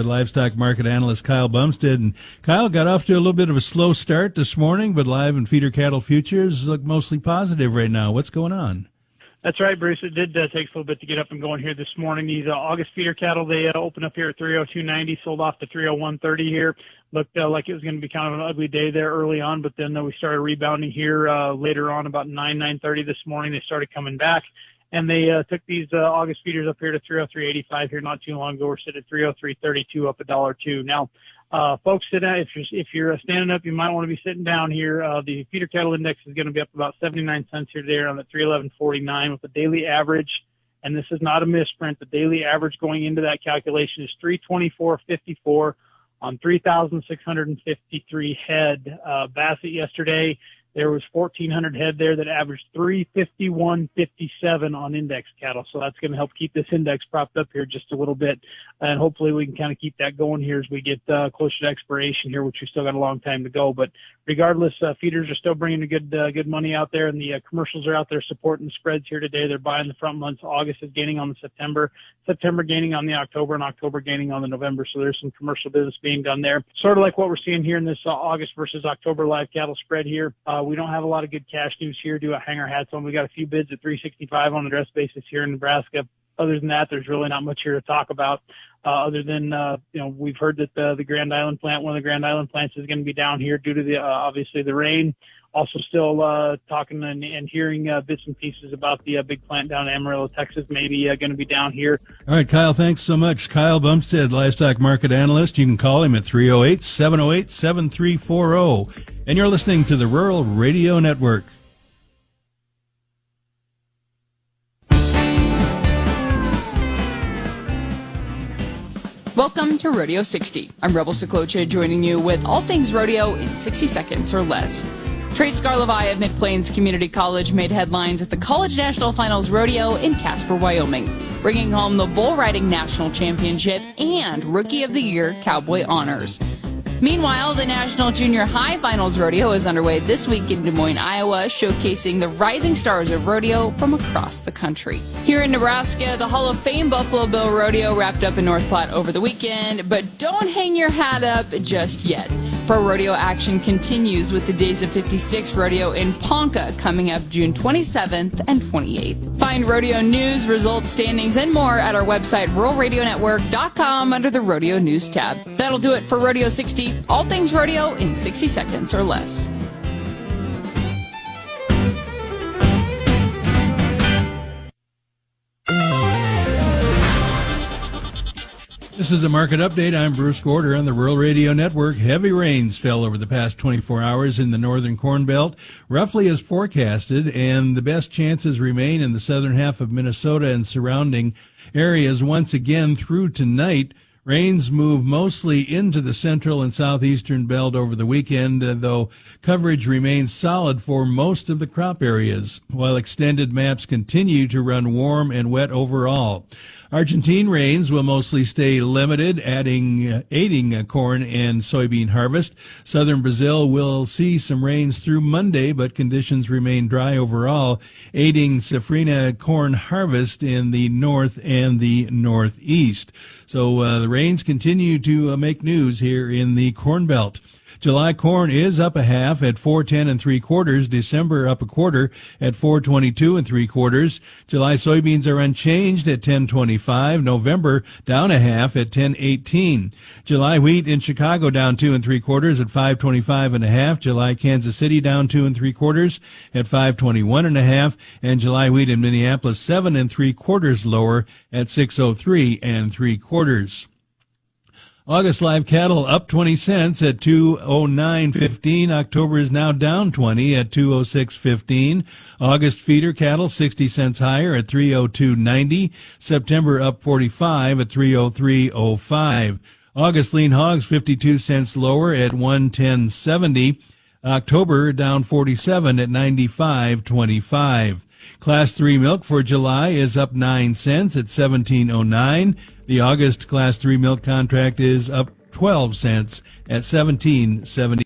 Livestock market analyst Kyle Bumsted. And Kyle got off to a little bit of a slow start this morning, but live and feeder cattle futures look mostly positive right now. What's going on? That's right, Bruce. It did take a little bit to get up and going here this morning. These August feeder cattle, they opened up here at 302.90, sold off to 301.30 here. Looked like it was going to be kind of an ugly day there early on, but then we started rebounding here later on about 9:30 this morning. They started coming back. And they took these August feeders up here to 303.85 here not too long ago. We're sitting at 303.32, up $1.02. Now, folks, if you're standing up, you might want to be sitting down here. The feeder cattle index is going to be up about 79 cents here today on the 311.49 with the daily average. And this is not a misprint. The daily average going into that calculation is 324.54 on 3,653 head. Bassett yesterday, there was 1,400 head there that averaged 351.57 on index cattle. So that's going to help keep this index propped up here just a little bit. And hopefully we can kind of keep that going here as we get closer to expiration here, which we still got a long time to go. But regardless, feeders are still bringing good money out there, and the commercials are out there supporting the spreads here today. They're buying the front months. August is gaining on the September gaining on the October, and October gaining on the November. So there's some commercial business being done there. Sort of like what we're seeing here in this August versus October live cattle spread here. We don't have a lot of good cash news here. Do a hanger hats on. We got a few bids at 365 on the dress basis here in Nebraska. Other than that, there's really not much here to talk about. Other than, we've heard that the Grand Island plant, one of the Grand Island plants is going to be down here due to the, obviously the rain. Also still, talking and hearing, bits and pieces about the big plant down in Amarillo, Texas, maybe, going to be down here. All right, Kyle, thanks so much. Kyle Bumsted, livestock market analyst. You can call him at 308-708-7340. And you're listening to the Rural Radio Network. Welcome to Rodeo 60. I'm Rebel Ciclocha joining you with all things rodeo in 60 seconds or less. Trace Garlavai of Mid-Plains Community College made headlines at the College National Finals Rodeo in Casper, Wyoming, bringing home the bull riding national championship and Rookie of the Year cowboy honors. Meanwhile, the National Junior High Finals Rodeo is underway this week in Des Moines, Iowa, showcasing the rising stars of rodeo from across the country. Here in Nebraska, the Hall of Fame Buffalo Bill Rodeo wrapped up in North Platte over the weekend, but don't hang your hat up just yet. Pro rodeo action continues with the Days of 56 rodeo in Ponca coming up June 27th and 28th. Find rodeo news, results, standings, and more at our website, ruralradionetwork.com, under the Rodeo News tab. That'll do it for Rodeo 60, all things rodeo in 60 seconds or less. This is a market update. I'm Bruce Gorder on the Rural Radio Network. Heavy rains fell over the past 24 hours in the northern Corn Belt, roughly as forecasted, and the best chances remain in the southern half of Minnesota and surrounding areas once again through tonight. Rains move mostly into the central and southeastern belt over the weekend, though coverage remains solid for most of the crop areas, while extended maps continue to run warm and wet overall. Argentine rains will mostly stay limited, aiding corn and soybean harvest. Southern Brazil will see some rains through Monday, but conditions remain dry overall, aiding safrinha corn harvest in the north and the northeast. So the rains continue to make news here in the Corn Belt. July corn is up a half at 4.10 3/4. December up a quarter at 4.22 3/4. July soybeans are unchanged at 10.25. November down a half at 10.18. July wheat in Chicago down 2 3/4 at 5.25 1/2. July Kansas City down 2 3/4 at 5.21 1/2. And July wheat in Minneapolis 7 3/4 lower at 6.03 3/4. August live cattle up 20 cents at 209.15. October is now down 20 at 206.15. August feeder cattle 60 cents higher at 302.90. September up 45 at 303.05. August lean hogs 52 cents lower at 110.70. October down 47 at 95.25. Class 3 milk for July is up 9 cents at 17.09. The August Class 3 milk contract is up 12 cents at 17.70.